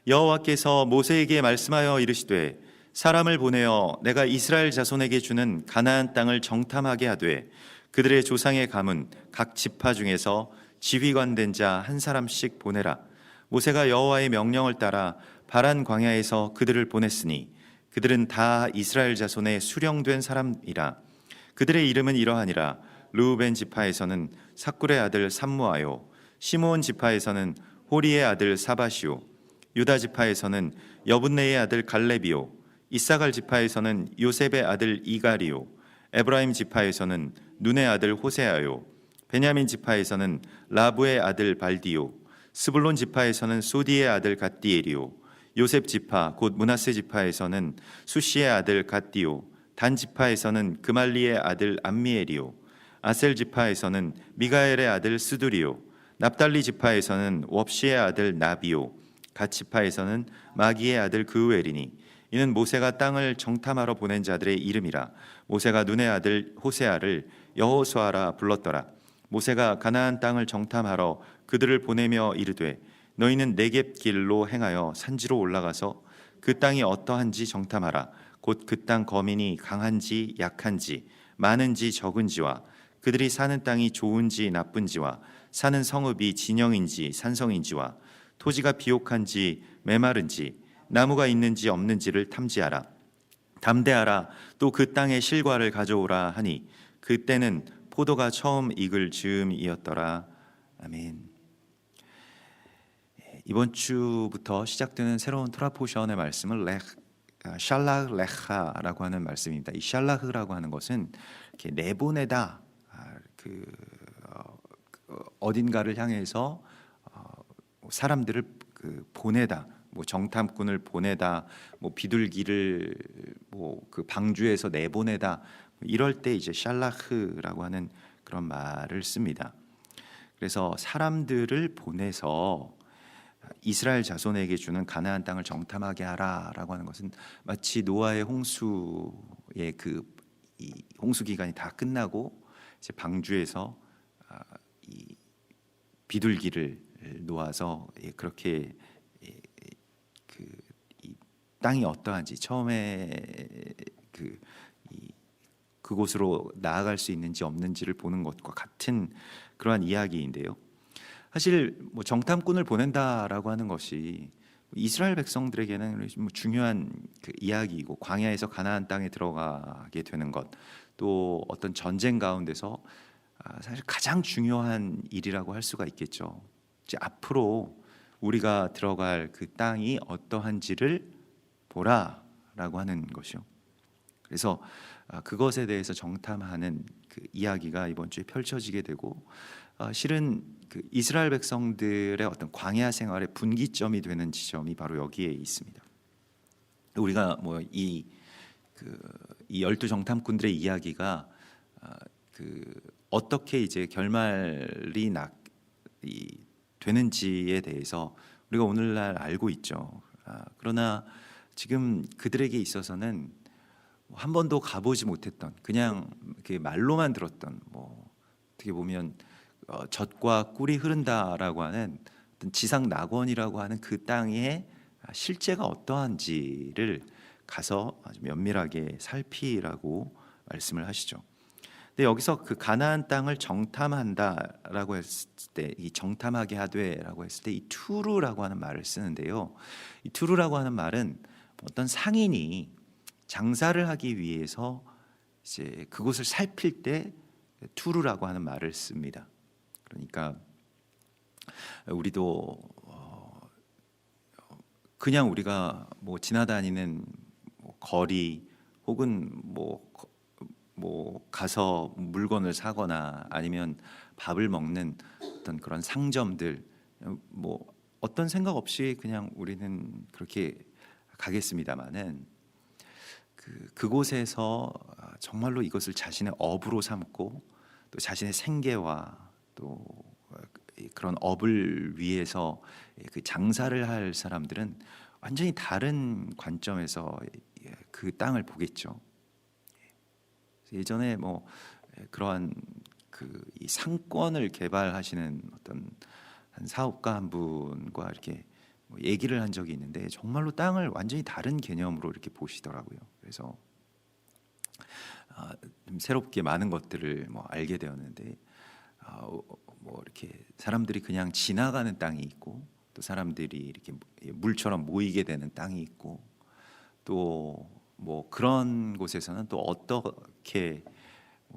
여호와께서 모세에게 말씀하여 이르시되 사람을 보내어 내가 이스라엘 자손에게 주는 가나안 땅을 정탐하게 하되 그들의 조상의 가문 각 지파 중에서 지휘관 된 자 한 사람씩 보내라. 모세가 여호와의 명령을 따라 바란 광야에서 그들을 보냈으니 그들은 다 이스라엘 자손의 수령된 사람이라. 그들의 이름은 이러하니라. 르우벤 지파에서는 삭굴의 아들 삼무아요. 시므온 지파에서는 호리의 아들 사바시오. 유다 지파에서는 여분네의 아들 갈렙이요. 이사갈 지파에서는 요셉의 아들 이갈이요. 에브라임 지파에서는 눈의 아들 호세아요. 베냐민 지파에서는 라부의 아들 발디요. 스불론 지파에서는 소디의 아들 갓디엘이요. 요셉 지파 곧 므낫세 지파에서는 수시의 아들 갓디요. 단 지파에서는 그말리의 아들 암미엘이요. 아셀 지파에서는 미가엘의 아들 스두리요. 납달리 지파에서는 웁시의 아들 나비요. 갓 지파에서는 마기의 아들 그우엘이니 이는 모세가 땅을 정탐하러 보낸 자들의 이름이라. 모세가 눈의 아들 호세아를 여호수아라 불렀더라. 모세가 가나안 땅을 정탐하러 그들을 보내며 이르되 너희는 네겝 길로 행하여 산지로 올라가서 그 땅이 어떠한지 정탐하라. 곧 그 땅 거민이 강한지 약한지 많은지 적은지와 그들이 사는 땅이 좋은지 나쁜지와 사는 성읍이 진영인지 산성인지와 토지가 비옥한지 메마른지 나무가 있는지 없는지를 탐지하라. 담대하라. 또 그 땅의 실과를 가져오라 하니 그때는 포도가 처음 익을 즈음이었더라. 아멘. 이번 주부터 시작되는 새로운 토라 포션의 말씀은 샬라흐 레하라고 하는 말씀입니다. 이 샬라흐라고 하는 것은 이렇게 내보내다, 어딘가를 향해서 사람들을 보내다, 정탐꾼을 보내다, 비둘기를 그 방주에서 내보내다, 이럴 때 이제 샬라흐라고 하는 그런 말을 씁니다. 그래서 사람들을 보내서 이스라엘 자손에게 주는 가나안 땅을 정탐하게 하라라고 하는 것은 마치 노아의 홍수의 이 홍수 기간이 다 끝나고 이제 방주에서 이 비둘기를 놓아서 그렇게 이 땅이 어떠한지 처음에 그곳으로 나아갈 수 있는지 없는지를 보는 것과 같은 그러한 이야기인데요. 사실 정탐꾼을 보낸다라고 하는 것이 이스라엘 백성들에게는 중요한 이야기이고, 광야에서 가나안 땅에 들어가게 되는 것, 또 어떤 전쟁 가운데서 사실 가장 중요한 일이라고 할 수가 있겠죠. 이제 앞으로 우리가 들어갈 그 땅이 어떠한지를 보라라고 하는 것이요. 그래서 그것에 대해서 정탐하는 그 이야기가 이번 주에 펼쳐지게 되고, 실은 이스라엘 백성들의 어떤 광야 생활의 분기점이 되는 지점이 바로 여기에 있습니다. 우리가 이 12 정탐꾼들의 이야기가 어떻게 이제 결말이 되는지에 대해서 우리가 오늘날 알고 있죠. 그러나 지금 그들에게 있어서는 한 번도 가보지 못했던, 그냥 말로만 들었던, 어떻게 보면 젖과 꿀이 흐른다라고 하는 어떤 지상 낙원이라고 하는 그 땅의 실제가 어떠한지를 가서 아주 면밀하게 살피라고 말씀을 하시죠. 근데 여기서 그 가나안 땅을 정탐한다라고 했을 때, 이 정탐하게 하되라고 했을 때 이 투루라고 하는 말을 쓰는데요. 이 투루라고 하는 말은 어떤 상인이 장사를 하기 위해서 이제 그곳을 살필 때 투루라고 하는 말을 씁니다. 그러니까 우리도 그냥 우리가 지나다니는 거리 혹은 가서 물건을 사거나 아니면 밥을 먹는 어떤 그런 상점들, 어떤 생각 없이 그냥 우리는 그렇게 가겠습니다마는 그곳에서 정말로 이것을 자신의 업으로 삼고 또 자신의 생계와 또 그런 업을 위해서 그 장사를 할 사람들은 완전히 다른 관점에서 그 땅을 보겠죠. 예전에 그러한 이 상권을 개발하시는 어떤 한 사업가 한 분과 이렇게 얘기를 한 적이 있는데 정말로 땅을 완전히 다른 개념으로 이렇게 보시더라고요. 그래서 좀 새롭게 많은 것들을 알게 되었는데 이렇게 사람들이 그냥 지나가는 땅이 있고 또 사람들이 이렇게 물처럼 모이게 되는 땅이 있고 또 그런 곳에서는 또 어떻게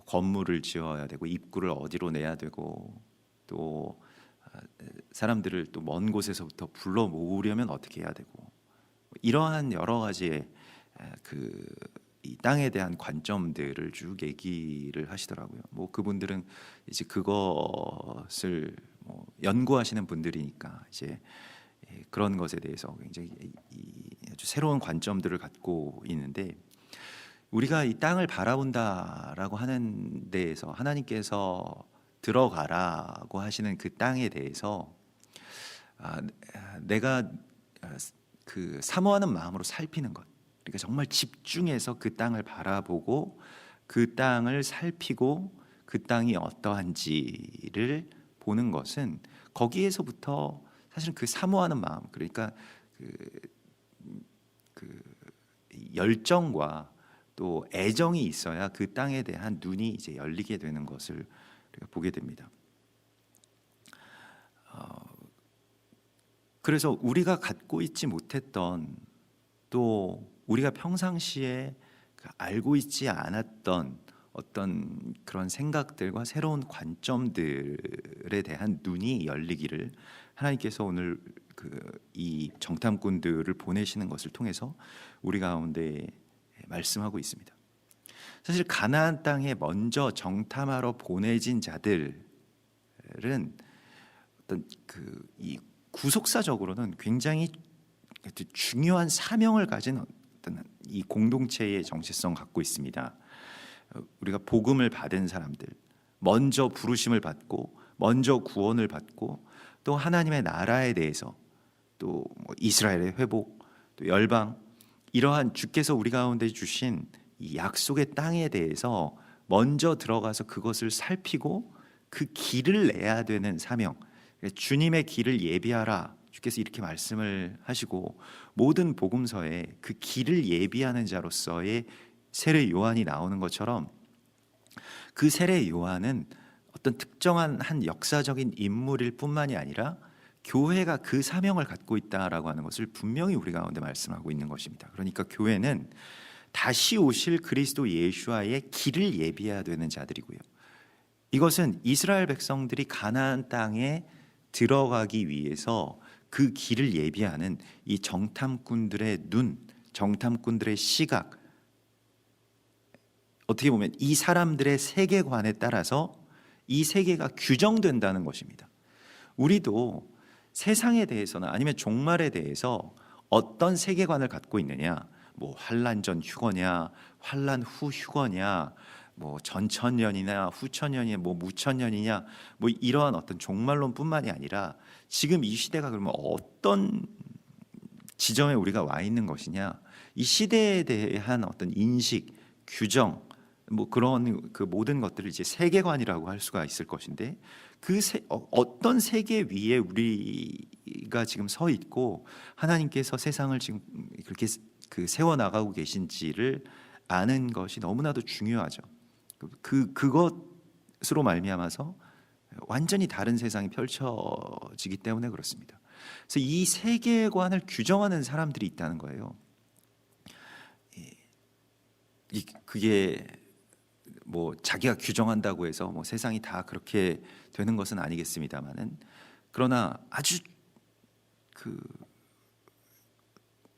건물을 지어야 되고 입구를 어디로 내야 되고 또 사람들을 또 먼 곳에서부터 불러 모으려면 어떻게 해야 되고 이러한 여러 가지의 이 땅에 대한 관점들을 쭉 얘기를 하시더라고요. 그분들은 이제 그것을 연구하시는 분들이니까 이제 그런 것에 대해서 굉장히 아주 새로운 관점들을 갖고 있는데 우리가 이 땅을 바라본다라고 하는 데에서 하나님께서 들어가라고 하시는 그 땅에 대해서 내가 사모하는 마음으로 살피는 것, 그러니까 정말 집중해서 그 땅을 바라보고 그 땅을 살피고 그 땅이 어떠한지를 보는 것은 거기에서부터 사실은 그 사모하는 마음, 그러니까 그 열정과 또 애정이 있어야 그 땅에 대한 눈이 이제 열리게 되는 것을 우리가 보게 됩니다. 그래서 우리가 갖고 있지 못했던 또 우리가 평상시에 알고 있지 않았던 어떤 그런 생각들과 새로운 관점들에 대한 눈이 열리기를 하나님께서 오늘 이 정탐꾼들을 보내시는 것을 통해서 우리 가운데 말씀하고 있습니다. 사실 가나안 땅에 먼저 정탐하러 보내진 자들은 어떤 이 구속사적으로는 굉장히 중요한 사명을 가진 어떤 이 공동체의 정체성 갖고 있습니다. 우리가 복음을 받은 사람들, 먼저 부르심을 받고 먼저 구원을 받고 또 하나님의 나라에 대해서 또 이스라엘의 회복, 또 열방, 이러한 주께서 우리 가운데 주신 이 약속의 땅에 대해서 먼저 들어가서 그것을 살피고 그 길을 내야 되는 사명, 주님의 길을 예비하라, 주께서 이렇게 말씀을 하시고 모든 복음서에 그 길을 예비하는 자로서의 세례 요한이 나오는 것처럼 그 세례 요한은 어떤 특정한 한 역사적인 인물일 뿐만이 아니라 교회가 그 사명을 갖고 있다라고 하는 것을 분명히 우리 가운데 말씀하고 있는 것입니다. 그러니까 교회는 다시 오실 그리스도 예수와의 길을 예비해야 되는 자들이고요. 이것은 이스라엘 백성들이 가나안 땅에 들어가기 위해서 그 길을 예비하는 이 정탐꾼들의 눈, 정탐꾼들의 시각, 어떻게 보면 이 사람들의 세계관에 따라서 이 세계가 규정된다는 것입니다. 우리도 세상에 대해서나 아니면 종말에 대해서 어떤 세계관을 갖고 있느냐, 환란 전 휴거냐, 환란 후 휴거냐, 전천년이나 후천년이냐, 무천년이냐, 이러한 어떤 종말론뿐만이 아니라 지금 이 시대가 그러면 어떤 지점에 우리가 와 있는 것이냐, 이 시대에 대한 어떤 인식, 규정, 그런 그 모든 것들을 이제 세계관이라고 할 수가 있을 것인데 어떤 세계 위에 우리가 지금 서 있고 하나님께서 세상을 지금 그렇게 세워 나가고 계신지를 아는 것이 너무나도 중요하죠. 그것으로 말미암아서 완전히 다른 세상이 펼쳐지기 때문에 그렇습니다. 그래서 이 세계관을 규정하는 사람들이 있다는 거예요. 그게 자기가 규정한다고 해서 세상이 다 그렇게 되는 것은 아니겠습니다만은, 그러나 아주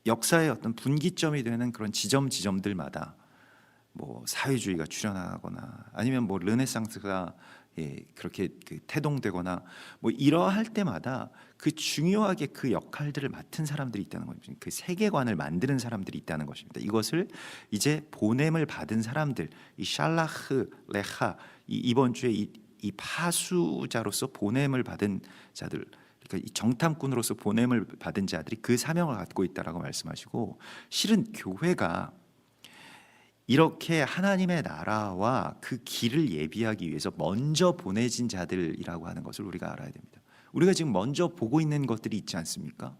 역사의 어떤 분기점이 되는 그런 지점들마다 사회주의가 출현하거나 아니면 르네상스가 그렇게 태동되거나 이러할 때마다 중요하게 그 역할들을 맡은 사람들이 있다는 것입니다. 그 세계관을 만드는 사람들이 있다는 것입니다. 이것을 이제 보냄을 받은 사람들, 이 샬라흐 레하, 이번 주에 이 파수자로서 보냄을 받은 자들, 그러니까 이 정탐꾼으로서 보냄을 받은 자들이 그 사명을 갖고 있다라고 말씀하시고, 실은 교회가 이렇게 하나님의 나라와 그 길을 예비하기 위해서 먼저 보내진 자들이라고 하는 것을 우리가 알아야 됩니다. 우리가 지금 먼저 보고 있는 것들이 있지 않습니까?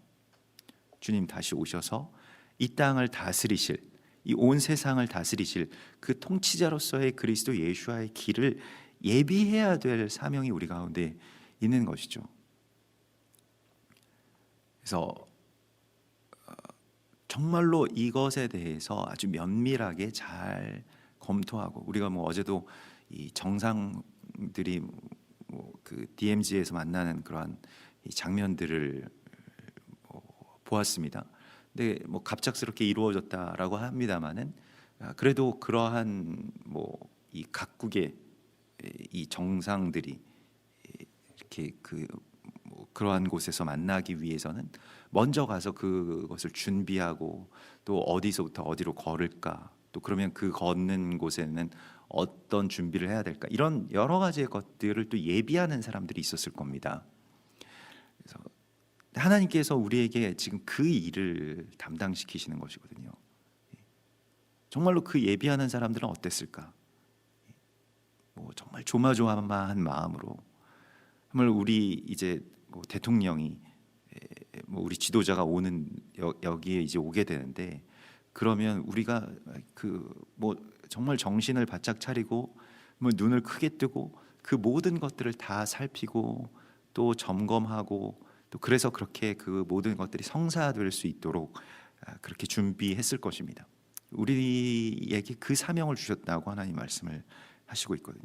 주님 다시 오셔서 이 땅을 다스리실, 이 온 세상을 다스리실 그 통치자로서의 그리스도 예수와의 길을 예비해야 될 사명이 우리 가운데 있는 것이죠. 그래서 정말로 이것에 대해서 아주 면밀하게 잘 검토하고, 우리가 뭐 어제도 이 정상들이 그 DMZ에서 만나는 그러한 이 장면들을 보았습니다. 근데 뭐 갑작스럽게 이루어졌다라고 합니다만은 그래도 그러한 뭐 이 각국의 이 정상들이 이렇게 뭐 그러한 곳에서 만나기 위해서는 먼저 가서 그것을 준비하고, 또 어디서부터 어디로 걸을까, 또 그러면 그 걷는 곳에는 어떤 준비를 해야 될까, 이런 여러 가지의 것들을 또 예비하는 사람들이 있었을 겁니다. 그래서 하나님께서 우리에게 지금 그 일을 담당시키시는 것이거든요. 정말로 그 예비하는 사람들은 어땠을까? 뭐 정말 조마조마한 마음으로, 정말 우리 이제 뭐 대통령이 뭐 우리 지도자가 오는 여기에 이제 오게 되는데, 그러면 우리가 그 뭐 정말 정신을 바짝 차리고 뭐 눈을 크게 뜨고 그 모든 것들을 다 살피고 또 점검하고, 또 그래서 그렇게 그 모든 것들이 성사될 수 있도록 그렇게 준비했을 것입니다. 우리에게 그 사명을 주셨다고 하나님 말씀을 하시고 있거든요.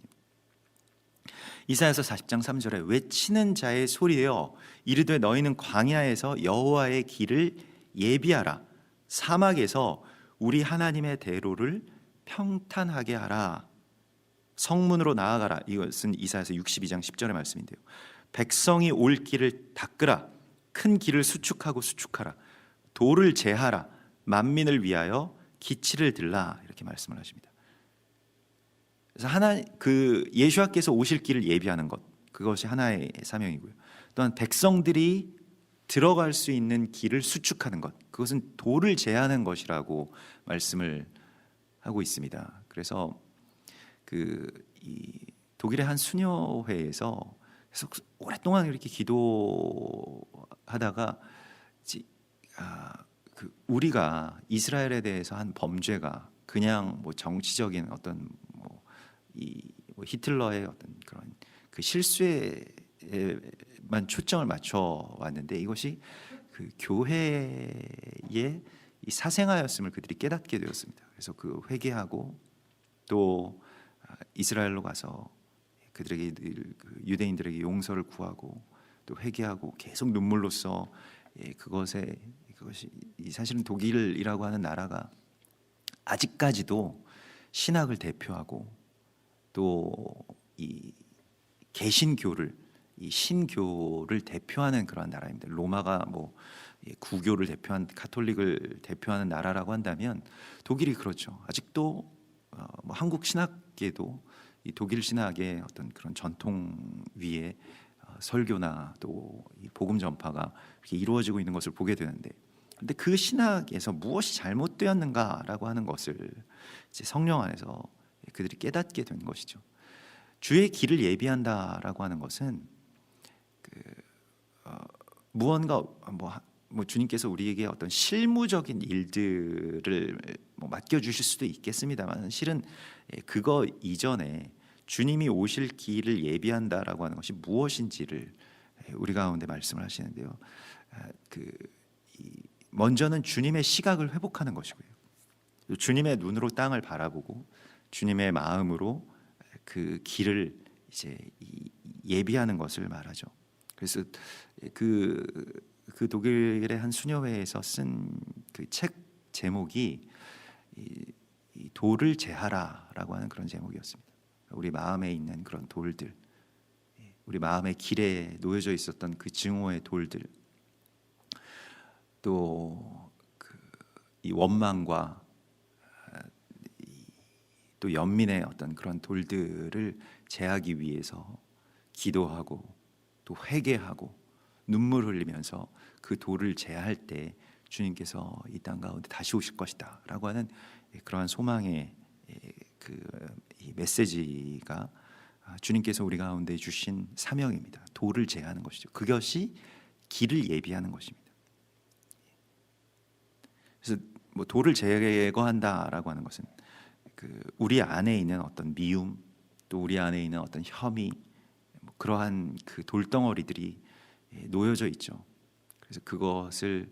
이사야서 40장 3절에 외치는 자의 소리여 이르되 너희는 광야에서 여호와의 길을 예비하라, 사막에서 우리 하나님의 대로를 평탄하게 하라, 성문으로 나아가라. 이것은 이사야서 62장 10절의 말씀인데요. 백성이 올 길을 닦으라, 큰 길을 수축하고 수축하라, 도를 제하라, 만민을 위하여 기치를 들라, 이렇게 말씀을 하십니다. 그래서 그 예수와께서 오실 길을 예비하는 것, 그것이 하나의 사명이고요. 또한 백성들이 들어갈 수 있는 길을 수축하는 것, 그것은 도를 제하는 것이라고 말씀을 하고 있습니다. 그래서 이 독일의 한 수녀회에서 계속 오랫동안 이렇게 기도하다가 우리가 이스라엘에 대해서 한 범죄가 그냥 뭐 정치적인 어떤 뭐 히틀러의 어떤 그런 그 실수에만 초점을 맞춰 왔는데, 이것이 그 교회의 이 사생아였음을 그들이 깨닫게 되었습니다. 그래서 그 회개하고 또 이스라엘로 가서 그들에게 유대인들에게 용서를 구하고 또 회개하고 계속 눈물로써 그것이 사실은 독일이라고 하는 나라가 아직까지도 신학을 대표하고 또 이 개신교를, 이 신교를 대표하는 그러한 나라입니다. 로마가 뭐 구교를 대표한, 가톨릭을 대표하는 나라라고 한다면 독일이 그렇죠. 아직도 뭐 한국 신학계도 이 독일 신학의 어떤 그런 전통 위에 설교나 또 이 복음 전파가 이렇게 이루어지고 있는 것을 보게 되는데, 근데 그 신학에서 무엇이 잘못되었는가라고 하는 것을 이제 성령 안에서 그들이 깨닫게 된 것이죠. 주의 길을 예비한다라고 하는 것은 무언가 뭐 주님께서 우리에게 어떤 실무적인 일들을 뭐 맡겨주실 수도 있겠습니다만, 실은 그거 이전에 주님이 오실 길을 예비한다라고 하는 것이 무엇인지를 우리 가운데 말씀을 하시는데요. 먼저는 주님의 시각을 회복하는 것이고요. 주님의 눈으로 땅을 바라보고 주님의 마음으로 그 길을 이제 예비하는 것을 말하죠. 그래서 그 독일의 한 수녀회에서 쓴 그 책 제목이 이 돌을 제하라라고 하는 그런 제목이었습니다. 우리 마음에 있는 그런 돌들, 우리 마음의 길에 놓여져 있었던 그 증오의 돌들, 또 이 원망과 또 연민의 어떤 그런 돌들을 제하기 위해서 기도하고 또 회개하고 눈물 흘리면서 그 돌을 제할 때 주님께서 이 땅 가운데 다시 오실 것이다라고 하는 그러한 소망의 이 메시지가 주님께서 우리 가운데 주신 사명입니다. 돌을 제하는 것이죠. 그것이 길을 예비하는 것입니다. 그래서 뭐 돌을 제거한다라고 하는 것은 우리 안에 있는 어떤 미움, 또 우리 안에 있는 어떤 혐의, 뭐 그러한 돌덩어리들이 놓여져 있죠. 그래서 그것을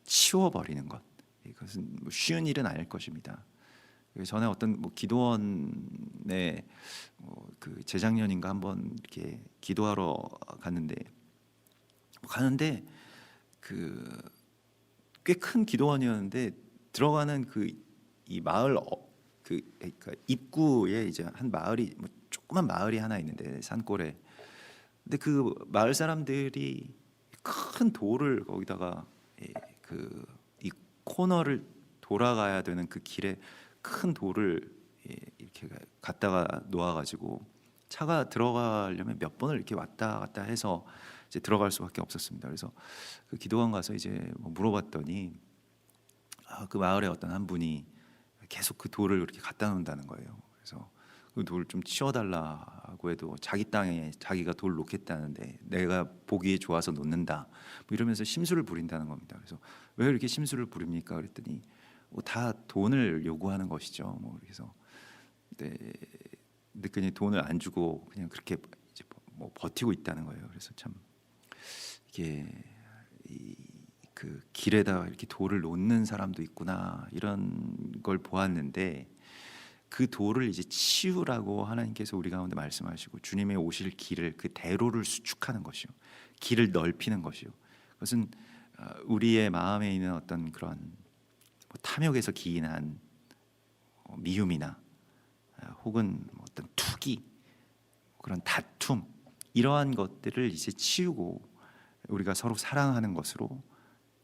치워버리는 것, 이것은 뭐 쉬운 일은 아닐 것입니다. 전에 어떤 뭐 기도원에 재작년인가 한번 이렇게 기도하러 갔는데 꽤 큰 기도원이었는데 들어가는 이 마을 그러니까 입구에 이제 한 마을이 뭐 조그만 마을이 하나 있는데 산골에. 근데 그 마을 사람들이 큰 돌을 거기다가 이 코너를 돌아가야 되는 그 길에 큰 돌을 이렇게 갖다가 놓아가지고 차가 들어가려면 몇 번을 이렇게 왔다 갔다 해서 이제 들어갈 수밖에 없었습니다. 그래서 그 기도원 가서 이제 뭐 물어봤더니 그 마을에 어떤 한 분이 계속 그 돌을 이렇게 갖다 놓는다는 거예요. 그래서 그 돌 좀 치워달라고 해도 자기 땅에 자기가 돌 놓겠다는데 내가 보기에 좋아서 놓는다 뭐 이러면서 심술을 부린다는 겁니다. 그래서 왜 이렇게 심술을 부립니까? 그랬더니 다 돈을 요구하는 것이죠. 뭐 그래서 근데 그냥 돈을 안 주고 그냥 그렇게 이제 뭐 버티고 있다는 거예요. 그래서 참 이게 그 길에다 이렇게 돌을 놓는 사람도 있구나 이런 걸 보았는데 그 돌을 이제 치우라고 하나님께서 우리 가운데 말씀하시고 주님의 오실 길을 그 대로를 수축하는 것이요, 길을 넓히는 것이요. 그것은 우리의 마음에 있는 어떤 그런 탐욕에서 기인한 미움이나 혹은 어떤 투기, 그런 다툼 이러한 것들을 이제 치우고 우리가 서로 사랑하는 것으로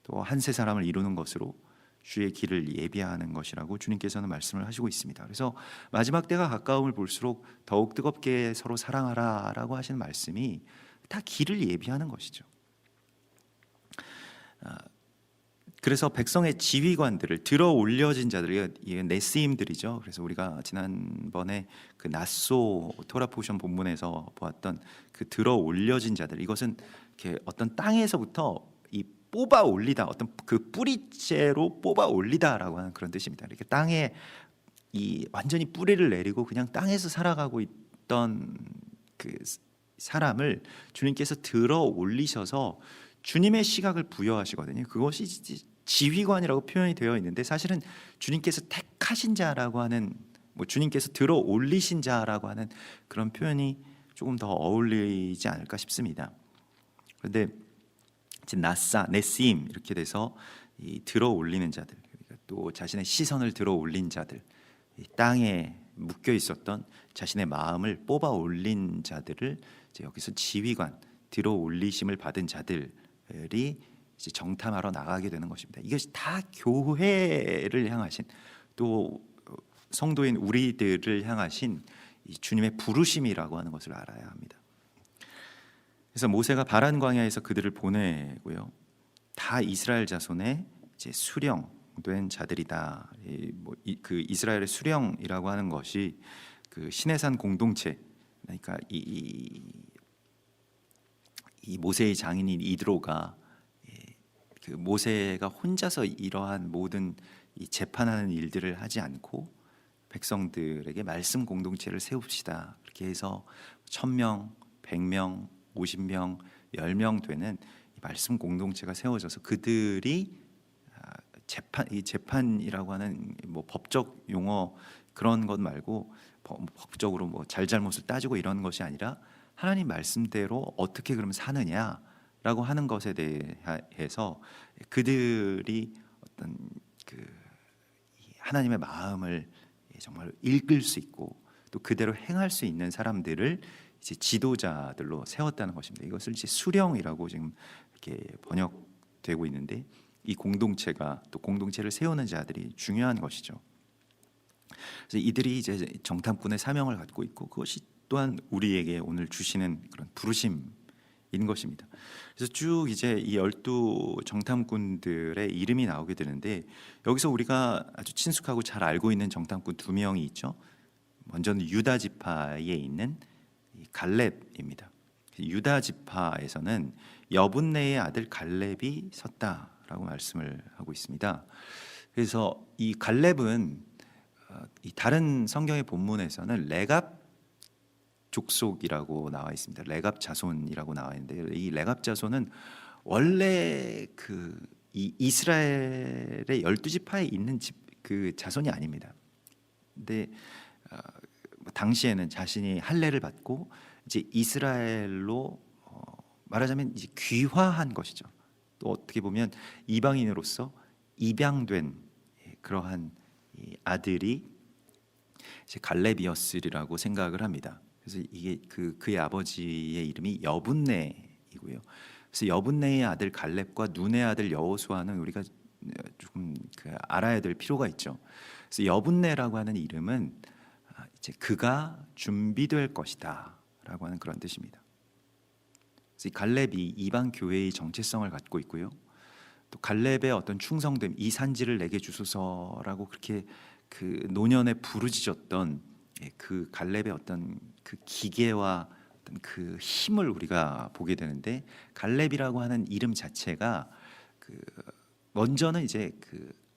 또 한세 사람을 이루는 것으로 주의 길을 예비하는 것이라고 주님께서는 말씀을 하시고 있습니다. 그래서 마지막 때가 가까움을 볼수록 더욱 뜨겁게 서로 사랑하라라고 하시는 말씀이 다 길을 예비하는 것이죠. 그래서 백성의 지휘관들을 들어 올려진 자들, 이 네스임들이죠. 그래서 우리가 지난번에 그 낫소 토라 포션 본문에서 보았던 그 들어 올려진 자들, 이것은 이렇게 어떤 땅에서부터 이 뽑아 올리다, 어떤 그 뿌리째로 뽑아 올리다라고 하는 그런 뜻입니다. 이렇게 땅에 이 완전히 뿌리를 내리고 그냥 땅에서 살아가고 있던 그 사람을 주님께서 들어 올리셔서 주님의 시각을 부여하시거든요. 그것이 지휘관이라고 표현이 되어 있는데 사실은 주님께서 택하신 자라고 하는, 뭐 주님께서 들어 올리신 자라고 하는 그런 표현이 조금 더 어울리지 않을까 싶습니다. 그런데 나사, 네심 이렇게 돼서 이 들어 올리는 자들, 그러니까 또 자신의 시선을 들어 올린 자들, 이 땅에 묶여 있었던 자신의 마음을 뽑아 올린 자들을 이제 여기서 지휘관, 들어 올리심을 받은 자들이 이제 정탐하러 나가게 되는 것입니다. 이것이 다 교회를 향하신, 또 성도인 우리들을 향하신 이 주님의 부르심이라고 하는 것을 알아야 합니다. 그래서 모세가 바란 광야에서 그들을 보내고요, 다 이스라엘 자손의 이제 수령된 자들이다. 그 이스라엘의 수령이라고 하는 것이 그 시내산 공동체, 그러니까 이 모세의 장인인 이드로가 그 모세가 혼자서 이러한 모든 이 재판하는 일들을 하지 않고 백성들에게 말씀 공동체를 세웁시다, 그렇게 해서 1000명, 100명, 50명, 10명 되는 이 말씀 공동체가 세워져서 그들이 재판이라고 하는 뭐 법적 용어 그런 것 말고 법적으로 뭐 잘잘못을 따지고 이런 것이 아니라 하나님 말씀대로 어떻게 그러면 사느냐라고 하는 것에 대해서 그들이 어떤 그 하나님의 마음을 정말 읽을 수 있고 또 그대로 행할 수 있는 사람들을 이제 지도자들로 세웠다는 것입니다. 이것을 이제 수령이라고 지금 이렇게 번역되고 있는데, 이 공동체가 또 공동체를 세우는 자들이 중요한 것이죠. 그래서 이들이 이제 정탐꾼의 사명을 갖고 있고 그것이 또한 우리에게 오늘 주시는 그런 부르심인 것입니다. 그래서 쭉 이제 이 12 정탐꾼들의 이름이 나오게 되는데, 여기서 우리가 아주 친숙하고 잘 알고 있는 정탐꾼 2명이 있죠. 먼저는 유다 지파에 있는 갈렙입니다. 유다 지파에서는 여분네의 아들 갈렙이 섰다 라고 말씀을 하고 있습니다. 그래서 이 갈렙은 이 다른 성경의 본문에서는 레갑 족속이라고 나와 있습니다. 레갑 자손이라고 나와 있는데, 이 레갑 자손은 원래 이 이스라엘의 12지파에 있는 그 자손이 아닙니다. 근데 당시에는 자신이 할례를 받고 이제 이스라엘로 말하자면 이제 귀화한 것이죠. 또 어떻게 보면 이방인으로서 입양된 그러한 이 아들이 이제 갈렙이었으리라고 생각을 합니다. 그래서 이게 그의 아버지의 이름이 여분네이고요. 그래서 여분네의 아들 갈렙과 눈의 아들 여호수아는 우리가 조금 알아야 될 필요가 있죠. 그래서 여분네라고 하는 이름은 이제 그가 준비될 것이다라고 하는 그런 뜻입니다. 그래서 이 갈렙이 이방 교회의 정체성을 갖고 있고요. 또 갈렙의 어떤 충성됨, 이 산지를 내게 주소서라고 그렇게 그 노년에 부르짖었던 그 갈렙의 어떤 그 기계와 어떤 그 힘을 우리가 보게 되는데, 갈렙이라고 하는 이름 자체가 먼저는 이제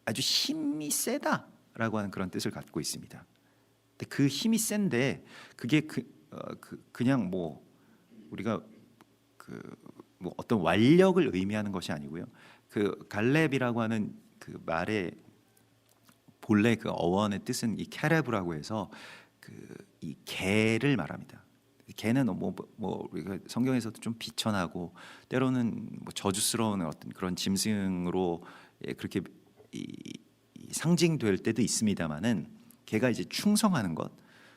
아주 힘이 세다라고 하는 그런 뜻을 갖고 있습니다. 근데 그 힘이 센데 그게 그냥 뭐 우리가 뭐 어떤 완력을 의미하는 것이 아니고요. 갈렙이라고 하는 그 말의 본래 그 어원의 뜻은 이 캐레브라고 해서 이 개를 말합니다. 개는 우리가 성경에서도 좀 비천하고 때로는 뭐 저주스러운 어떤 그런 짐승으로 그렇게 상징될 때도 있습니다만은, 개가 이제 충성하는 것,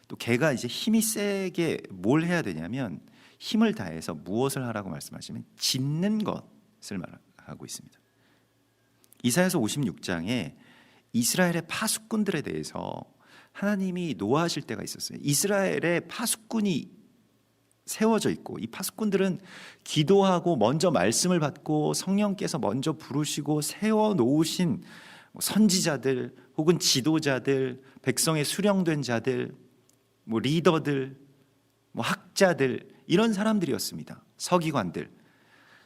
또 개가 이제 힘이 세게 뭘 해야 되냐면 힘을 다해서 무엇을 하라고 말씀하시면 짖는 것을 말하고 있습니다. 이사야서 56장에 이스라엘의 파수꾼들에 대해서 하나님이 노하실 때가 있었어요. 이스라엘의 파수꾼이 세워져 있고, 이 파수꾼들은 기도하고 먼저 말씀을 받고 성령께서 먼저 부르시고 세워 놓으신 선지자들 혹은 지도자들, 백성의 수령된 자들, 뭐 리더들, 뭐 학자들, 이런 사람들이었습니다. 서기관들.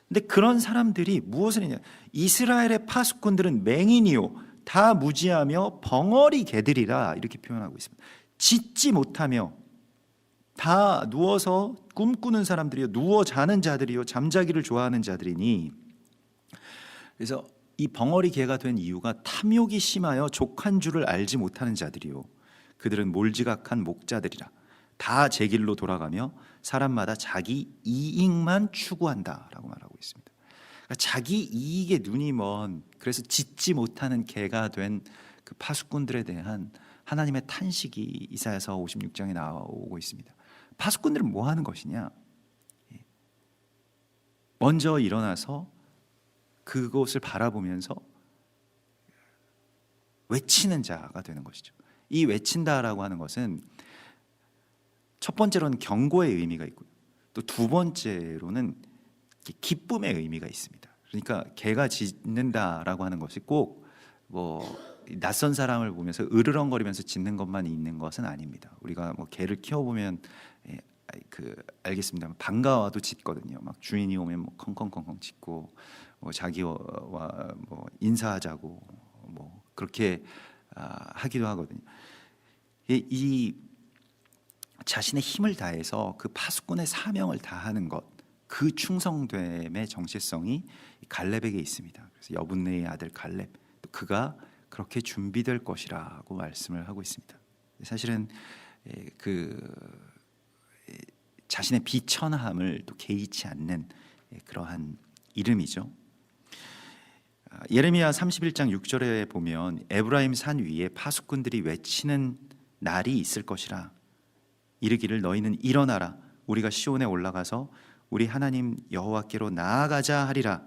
근데 그런 사람들이 무엇을 했냐? 이스라엘의 파수꾼들은 맹인이요 다 무지하며 벙어리 개들이라 이렇게 표현하고 있습니다. 짖지 못하며 다 누워서 꿈꾸는 사람들이요, 누워 자는 자들이요, 잠자기를 좋아하는 자들이니. 그래서 이 벙어리 개가 된 이유가 탐욕이 심하여 족한 줄을 알지 못하는 자들이요, 그들은 몰지각한 목자들이라. 다 제 길로 돌아가며 사람마다 자기 이익만 추구한다라고 말하고 있습니다. 그러니까 자기 이익에 눈이 먼, 그래서 짖지 못하는 개가 된 그 파수꾼들에 대한 하나님의 탄식이 이사야서 56장에 나오고 있습니다. 파수꾼들은 뭐 하는 것이냐? 먼저 일어나서 그곳을 바라보면서 외치는 자가 되는 것이죠. 이 외친다라고 하는 것은 첫 번째로는 경고의 의미가 있고요, 또 두 번째로는 기쁨의 의미가 있습니다. 그러니까 개가 짖는다라고 하는 것이 꼭 뭐 낯선 사람을 보면서 으르렁거리면서 짖는 것만 있는 것은 아닙니다. 우리가 뭐 개를 키워보면 알겠습니다. 반가워도 짖거든요. 막 주인이 오면 뭐 컹컹컹컹 짖고, 뭐 자기와 뭐 인사하자고 뭐 그렇게 하기도 하거든요. 이 자신의 힘을 다해서 그 파수꾼의 사명을 다하는 것, 그 충성됨의 정체성이 갈렙에게 있습니다. 그래서 여분네의 아들 갈렙, 또 그가 그렇게 준비될 것이라고 말씀을 하고 있습니다. 사실은 자신의 비천함을 또 개의치 않는 그러한 이름이죠. 예레미야 31장 6절에 보면 에브라임 산 위에 파수꾼들이 외치는 날이 있을 것이라. 이르기를 너희는 일어나라, 우리가 시온에 올라가서 우리 하나님 여호와께로 나아가자 하리라.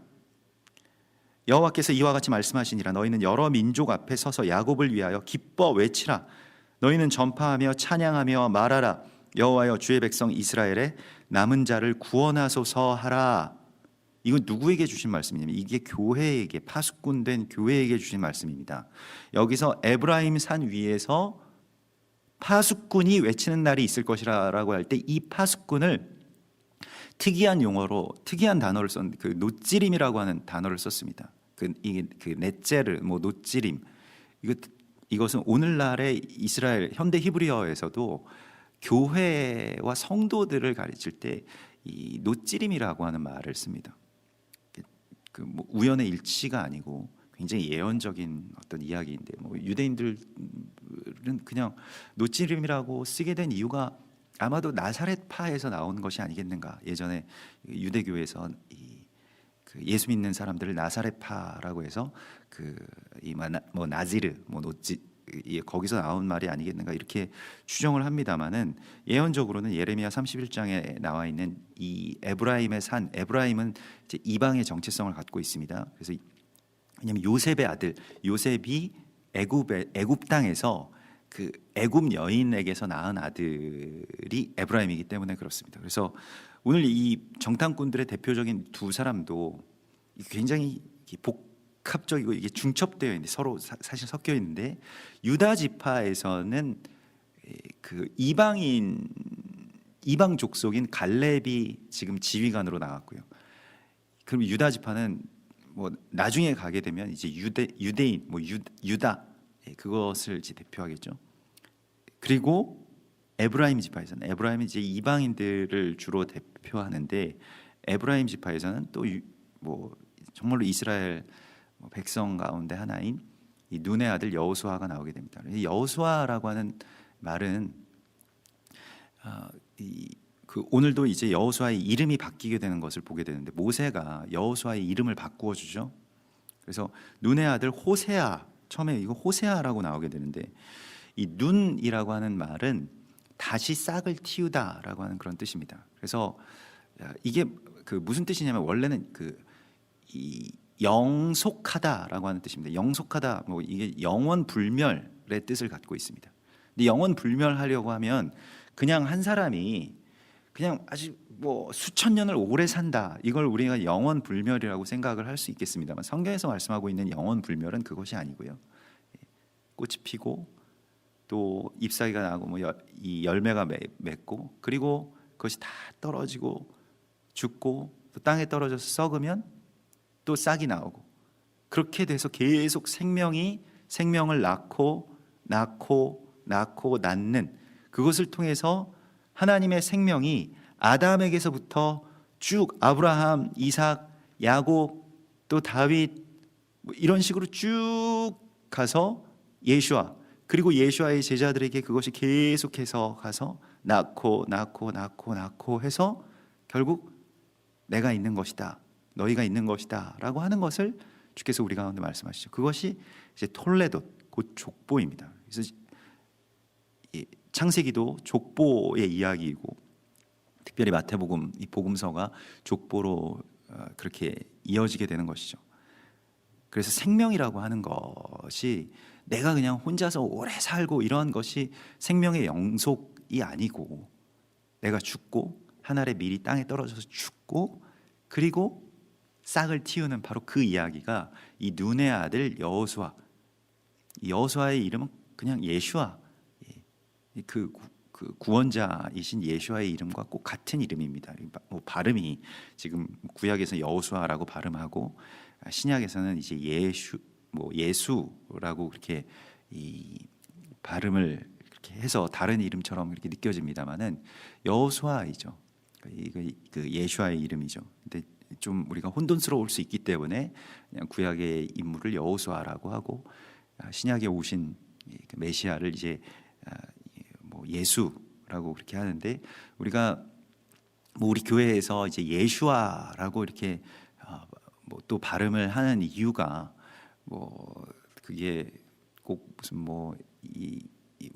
여호와께서 이와 같이 말씀하시니라. 너희는 여러 민족 앞에 서서 야곱을 위하여 기뻐 외치라. 너희는 전파하며 찬양하며 말하라. 여호와여, 주의 백성 이스라엘의 남은 자를 구원하소서 하라. 이건 누구에게 주신 말씀이냐면 이게 교회에게, 파수꾼된 교회에게 주신 말씀입니다. 여기서 에브라임 산 위에서 파수꾼이 외치는 날이 있을 것이라고 할 때 이 파수꾼을 특이한 용어로, 특이한 단어를 그 노찌림이라고 하는 단어를 썼습니다. 그 넷제르 뭐 노찌림 이것은 오늘날의 이스라엘 현대 히브리어에서도 교회와 성도들을 가르칠 때 이 노찌림이라고 하는 말을 씁니다. 뭐 우연의 일치가 아니고 굉장히 예언적인 어떤 이야기인데, 뭐 유대인들은 그냥 노찌림이라고 쓰게 된 이유가 아마도 나사렛파에서 나온 것이 아니겠는가. 예전에 유대교에서 그 예수 믿는 사람들을 나사렛파라고 해서 뭐 나지르 뭐 노찌 거기서 나온 말이 아니겠는가 이렇게 추정을 합니다만은, 예언적으로는 예레미야 31장에 나와 있는 이 에브라임의 산, 에브라임은 이제 이방의 정체성을 갖고 있습니다. 그래서 왜냐하면 요셉의 아들 요셉이 애굽 땅에서 그 애굽 여인에게서 낳은 아들이 에브라임이기 때문에 그렇습니다. 그래서 오늘 이 정탐꾼들의 대표적인 두 사람도 굉장히 복합적이고 이게 중첩되어 있는데 서로 사실 섞여 있는데, 유다 지파에서는 그 이방 족속인 갈렙이 지금 지휘관으로 나왔고요. 그럼 유다 지파는 뭐 나중에 가게 되면 이제 유대인 뭐 유다 그것을 이제 대표하겠죠. 그리고 에브라임 지파에서는, 에브라임이 이제 이방인들을 주로 대표하는데, 에브라임 지파에서는 또 뭐 정말로 이스라엘 백성 가운데 하나인 이 눈의 아들 여호수아가 나오게 됩니다. 여호수아라고 하는 말은 오늘도 이제 여호수아의 이름이 바뀌게 되는 것을 보게 되는데, 모세가 여호수아의 이름을 바꾸어 주죠. 그래서 눈의 아들 호세아, 처음에 이거 호세아라고 나오게 되는데, 이 눈이라고 하는 말은 다시 싹을 틔우다라고 하는 그런 뜻입니다. 그래서 이게 그 무슨 뜻이냐면, 원래는 이 영속하다라고 하는 뜻입니다. 영속하다, 뭐 이게 영원 불멸의 뜻을 갖고 있습니다. 근데 영원 불멸하려고 하면 그냥 한 사람이 그냥 아주 뭐 수천 년을 오래 산다, 이걸 우리가 영원 불멸이라고 생각을 할 수 있겠습니다만, 성경에서 말씀하고 있는 영원 불멸은 그것이 아니고요. 꽃이 피고 또 잎사귀가 나고 뭐 이 열매가 맺고, 그리고 그것이 다 떨어지고 죽고 또 땅에 떨어져서 썩으면 또 싹이 나오고, 그렇게 돼서 계속 생명을 낳고 낳는, 그것을 통해서 하나님의 생명이 아담에게서부터 쭉 아브라함, 이삭, 야곱, 또 다윗 뭐 이런 식으로 쭉 가서 예수와, 그리고 예수와의 제자들에게 그것이 계속해서 가서 낳고 해서 결국 내가 있는 것이다, 너희가 있는 것이다 라고 하는 것을 주께서 우리 가운데 말씀하시죠. 그것이 이제 톨레돗, 곧 족보입니다. 그래서 창세기도 족보의 이야기이고, 특별히 마태복음, 이 복음서가 족보로 그렇게 이어지게 되는 것이죠. 그래서 생명이라고 하는 것이 내가 그냥 혼자서 오래 살고 이러한 것이 생명의 영속이 아니고, 내가 죽고 하늘의 밀이 땅에 떨어져서 죽고 그리고 싹을 틔우는 바로 그 이야기가 이 눈의 아들 여호수아의 이름은 그냥 예슈아, 그 구원자이신 예수와의 이름과 꼭 같은 이름입니다. 뭐 발음이 지금 구약에서 여호수아라고 발음하고, 신약에서는 이제 예수라고 그렇게 이 발음을 그렇게 해서 다른 이름처럼 이렇게 느껴집니다만은 여호수아이죠. 그 예수와의 이름이죠. 근데 좀 우리가 혼돈스러울 수 있기 때문에 그냥 구약의 인물을 여호수아라고 하고, 신약에 오신 메시아를 이제 뭐 예수라고 그렇게 하는데, 우리가 뭐 우리 교회에서 이제 예슈아라고 이렇게 뭐 또 발음을 하는 이유가 뭐 그게 꼭 무슨 뭐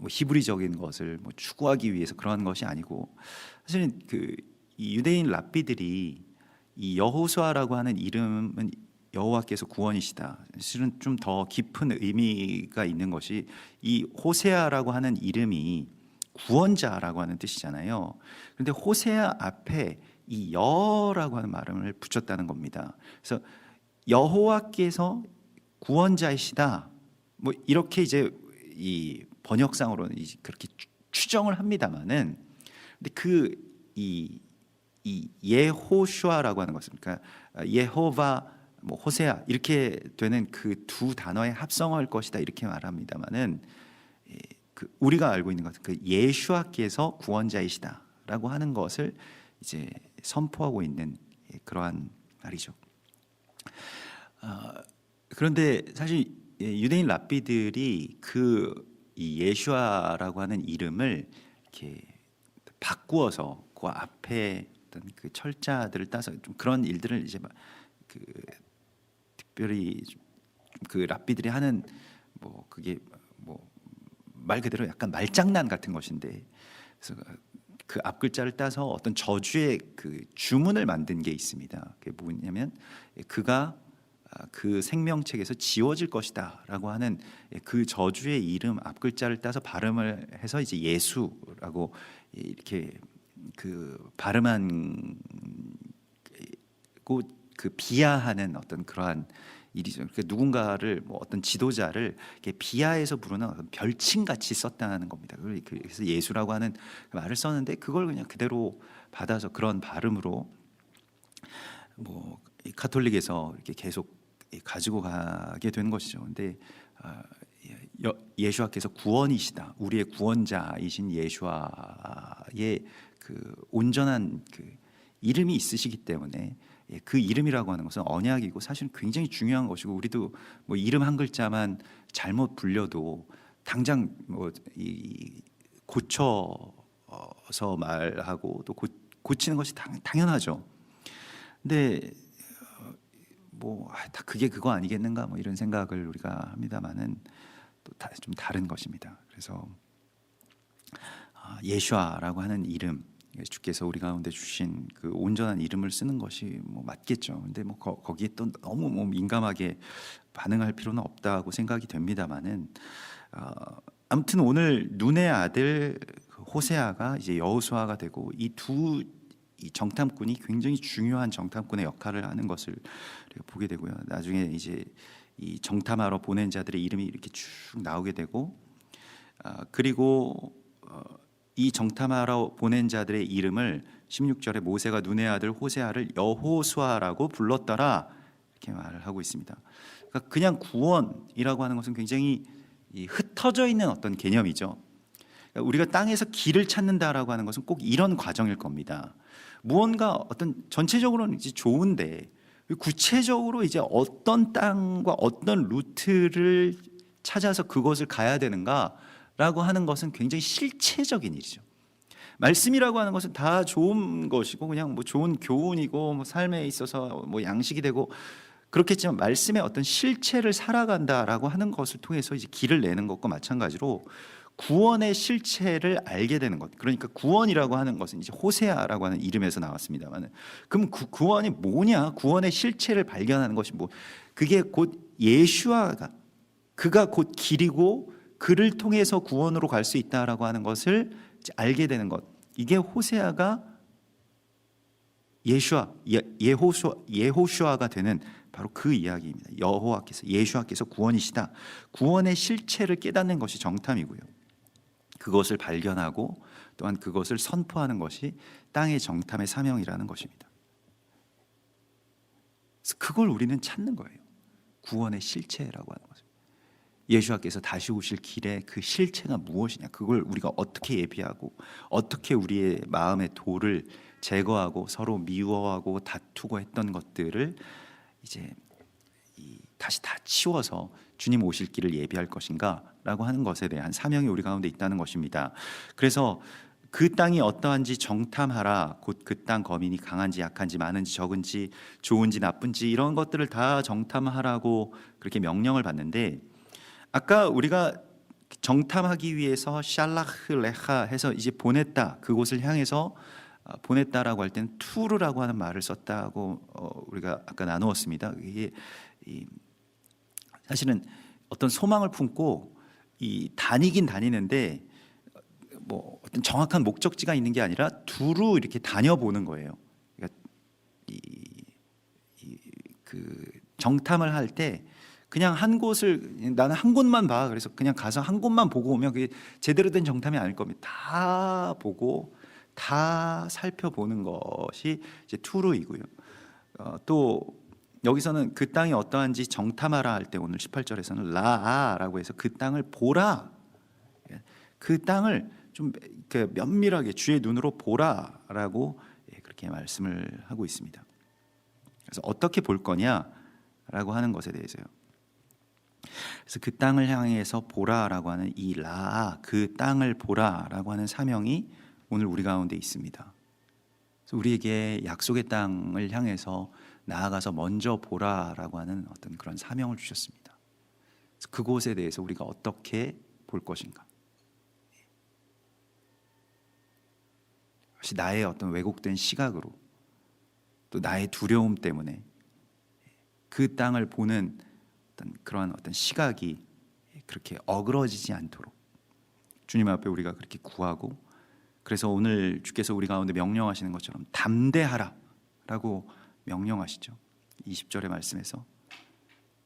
히브리적인 것을 뭐 추구하기 위해서 그러한 것이 아니고, 사실은 이 유대인 랍비들이 이 여호수아라고 하는 이름은 여호와께서 구원이시다, 사실은 좀 더 깊은 의미가 있는 것이, 이 호세아라고 하는 이름이 구원자라고 하는 뜻이잖아요. 그런데 호세아 앞에 이 여라고 하는 말을 붙였다는 겁니다. 그래서 여호와께서 구원자이시다, 뭐 이렇게 이제 이 번역상으로는 그렇게 추정을 합니다만은, 근데 이 예호슈아라고 하는 것은, 그러니까 예호바 뭐 호세아 이렇게 되는 그 두 단어의 합성어일 것이다 이렇게 말합니다만은 그 우리가 알고 있는 것은 그 예수아께서 구원자이시다라고 하는 것을 이제 선포하고 있는 그러한 말이죠. 그런데 사실 유대인 랍비들이 이 예수아라고 하는 이름을 이렇게 바꾸어서 그 앞에 어떤 그 철자들을 따서 좀 그런 일들을 이제 그 특별히 그 랍비들이 하는 뭐 그게 뭐 말 그대로 약간 말장난 같은 것인데, 그래서 그 앞 글자를 따서 어떤 저주의 그 주문을 만든 게 있습니다. 그게 뭐냐면 그가 그 생명책에서 지워질 것이다라고 하는 그 저주의 이름 앞 글자를 따서 발음을 해서 이제 예수라고 이렇게 그 발음한 그 비하하는 어떤 그러한 일이죠. 그러니까 누군가를 뭐 어떤 지도자를 이렇게 비하해서 부르는 어떤 별칭같이 썼다는 겁니다. 그래서 예수라고 하는 말을 썼는데 그걸 그냥 그대로 받아서 그런 발음으로 뭐 가톨릭에서 이렇게 계속 가지고 가게 되는 것이죠. 근데 예수아께서 구원이시다, 우리의 구원자이신 예수아의 그 온전한 그 이름이 있으시기 때문에 그 이름이라고 하는 것은 언약이고 사실은 굉장히 중요한 것이고, 우리도 뭐 이름 한 글자만 잘못 불려도 당장 뭐 고쳐서 말하고 또 고치는 것이 당연하죠. 근데 뭐 다 그게 그거 아니겠는가 뭐 이런 생각을 우리가 합니다만은 또 좀 다른 것입니다. 그래서 예수아라고 하는 이름, 주께서 우리 가운데 주신 그 온전한 이름을 쓰는 것이 뭐 맞겠죠. 근데 뭐 거기에 또 너무 뭐 민감하게 반응할 필요는 없다고 생각이 됩니다만은 아무튼 오늘 눈의 아들 호세아가 이제 여호수아가 되고 이 정탐꾼이 굉장히 중요한 정탐꾼의 역할을 하는 것을 우리가 보게 되고요. 나중에 이제 이 정탐하러 보낸 자들의 이름이 이렇게 쭉 나오게 되고, 그리고 이 정탐하러 보낸 자들의 이름을 16절에 모세가 눈의 아들 호세아를 여호수아라고 불렀더라 이렇게 말을 하고 있습니다. 그러니까 그냥 구원이라고 하는 것은 굉장히 흩어져 있는 어떤 개념이죠. 그러니까 우리가 땅에서 길을 찾는다라고 하는 것은 꼭 이런 과정일 겁니다. 무언가 어떤 전체적으로는 이제 좋은데 구체적으로 이제 어떤 땅과 어떤 루트를 찾아서 그것을 가야 되는가라고 하는 것은 굉장히 실체적인 일이죠. 말씀이라고 하는 것은 다 좋은 것이고 그냥 뭐 좋은 교훈이고 뭐 삶에 있어서 뭐 양식이 되고 그렇겠지만, 말씀의 어떤 실체를 살아간다라고 하는 것을 통해서 이제 길을 내는 것과 마찬가지로 구원의 실체를 알게 되는 것. 그러니까 구원이라고 하는 것은 이제 호세아라고 하는 이름에서 나왔습니다만, 그럼 구원이 뭐냐? 구원의 실체를 발견하는 것이 뭐? 그게 곧 예수아가, 그가 곧 길이고 그를 통해서 구원으로 갈 수 있다라고 하는 것을 알게 되는 것. 이게 호세아가 예호수아가 되는 바로 그 이야기입니다. 여호와께서, 예수아께서 구원이시다. 구원의 실체를 깨닫는 것이 정탐이고요. 그것을 발견하고 또한 그것을 선포하는 것이 땅의 정탐의 사명이라는 것입니다. 그래서 그걸 우리는 찾는 거예요. 구원의 실체라고 하는 거죠. 예수께서 다시 오실 길에 그 실체가 무엇이냐, 그걸 우리가 어떻게 예비하고 어떻게 우리의 마음의 돌을 제거하고 서로 미워하고 다투고 했던 것들을 이제 다시 다 치워서 주님 오실 길을 예비할 것인가 라고 하는 것에 대한 사명이 우리 가운데 있다는 것입니다. 그래서 그 땅이 어떠한지 정탐하라. 곧 그 땅 거민이 강한지 약한지 많은지 적은지 좋은지 나쁜지 이런 것들을 다 정탐하라고 그렇게 명령을 받는데, 아까 우리가 정탐하기 위해서 샬라흐 레하 해서 이제 보냈다, 그곳을 향해서 보냈다라고 할 때는 투르라고 하는 말을 썼다고 우리가 아까 나누었습니다. 이게 사실은 어떤 소망을 품고 다니긴 다니는데 뭐 어떤 정확한 목적지가 있는 게 아니라 두루 이렇게 다녀보는 거예요. 그러니까 그 정탐을 할 때 그냥 한 곳을, 나는 한 곳만 봐, 그래서 그냥 가서 한 곳만 보고 오면 그게 제대로 된 정탐이 아닐 겁니다. 다 보고 다 살펴보는 것이 이제 투르이고요. 또 여기서는 그 땅이 어떠한지 정탐하라 할 때 오늘 18절에서는 라아라고 해서 그 땅을 보라. 그 땅을 좀 면밀하게 주의 눈으로 보라라고 그렇게 말씀을 하고 있습니다. 그래서 어떻게 볼 거냐라고 하는 것에 대해서요. 그래서 그 땅을 향해서 보라라고 하는 이 라아, 그 땅을 보라라고 하는 사명이 오늘 우리 가운데 있습니다. 그래서 우리에게 약속의 땅을 향해서 나아가서 먼저 보라라고 하는 어떤 그런 사명을 주셨습니다. 그래서 그곳에 대해서 우리가 어떻게 볼 것인가? 혹시 나의 어떤 왜곡된 시각으로 또 나의 두려움 때문에 그 땅을 보는 그런 어떤 시각이 그렇게 어그러지지 않도록 주님 앞에 우리가 그렇게 구하고, 그래서 오늘 주께서 우리 가운데 명령하시는 것처럼 담대하라라고 명령하시죠. 20절의 말씀에서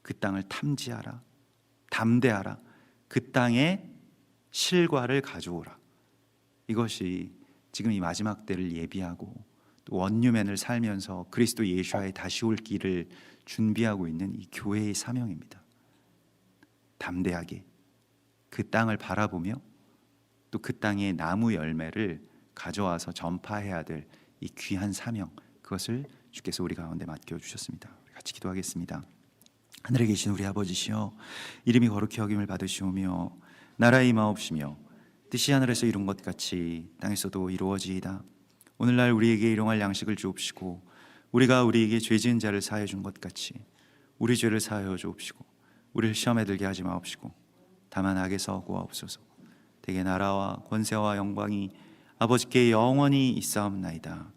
그 땅을 탐지하라, 담대하라, 그 땅에 실과를 가져오라. 이것이 지금 이 마지막 때를 예비하고 또 원유맨을 살면서 그리스도 예수와의 다시 올 길을 준비하고 있는 이 교회의 사명입니다. 담대하게 그 땅을 바라보며 또 그 땅의 나무 열매를 가져와서 전파해야 될 이 귀한 사명, 그것을 주께서 우리 가운데 맡겨주셨습니다. 같이 기도하겠습니다. 하늘에 계신 우리 아버지시여, 이름이 거룩히 여김을 받으시오며 나라의 임하옵시며 뜻이 하늘에서 이룬 것 같이 땅에서도 이루어지이다. 오늘날 우리에게 일용할 양식을 주옵시고 우리가 우리에게 죄 지은 자를 사하여 준 것 같이 우리 죄를 사하여 주옵시고 우리를 시험에 들게 하지 마옵시고 다만 악에서 구하옵소서. 대개 나라와 권세와 영광이 아버지께 영원히 있사옵나이다.